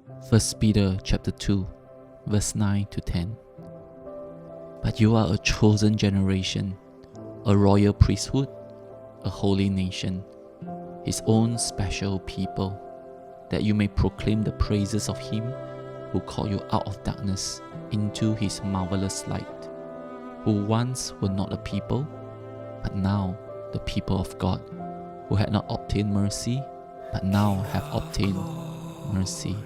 1 Peter chapter 2, verse 9 to 10. But you are a chosen generation, a royal priesthood, a holy nation, His own special people, that you may proclaim the praises of Him who called you out of darkness into His marvelous light, who once were not a people, but now the people of God, who had not obtained mercy, but now have obtained mercy.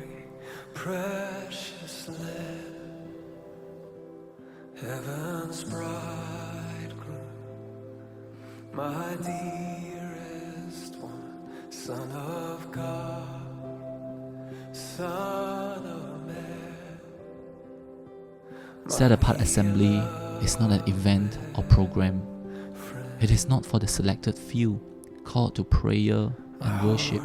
Precious Lamb, heaven's bridegroom, my dearest one, Son of God, Son of Man. Set apart assembly is not an event or program. It is not for the selected few called to prayer and worship.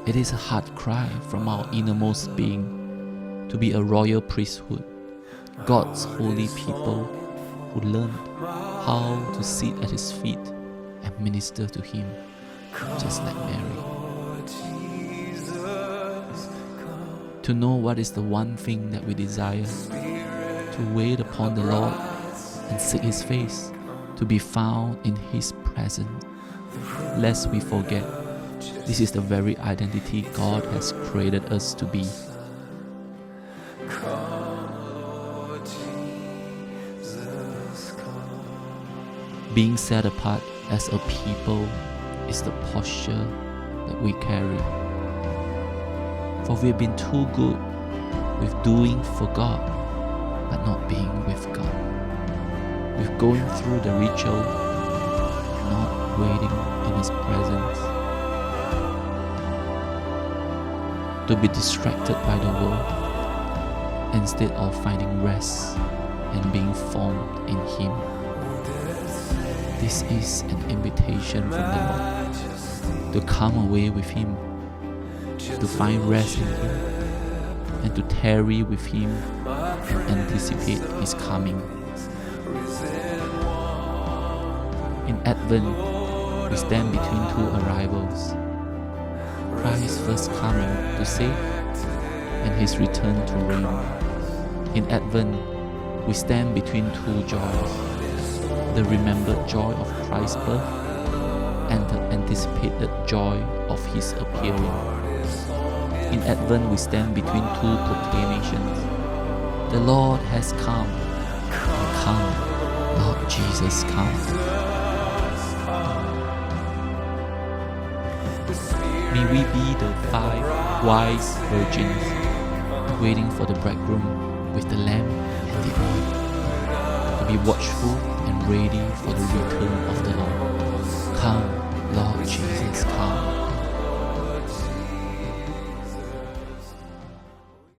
It is a heart cry from our innermost being to be a royal priesthood, God's holy people who learned how to sit at His feet and minister to Him, just like Mary. To know what is the one thing that we desire, to wait upon the Lord and seek His face, to be found in His presence, lest we forget this is the very identity God has created us to be. Being set apart as a people is the posture that we carry. For we've been too good with doing for God, but not being with God. With going through the ritual, not waiting in His presence. To be distracted by the world instead of finding rest and being formed in Him. This is an invitation from the Lord to come away with Him, to find rest in Him, and to tarry with Him and anticipate His coming. In Advent, we stand between two arrivals: Christ's first coming to save and His return to reign. In Advent, we stand between two joys: the remembered joy of Christ's birth and the anticipated joy of His appearing. In Advent, we stand between two proclamations: the Lord has come, and come, Lord Jesus, come. May we be the 5 wise virgins waiting for the bridegroom with the lamp and the oil, to be watchful and ready for the return of the Lord. Come,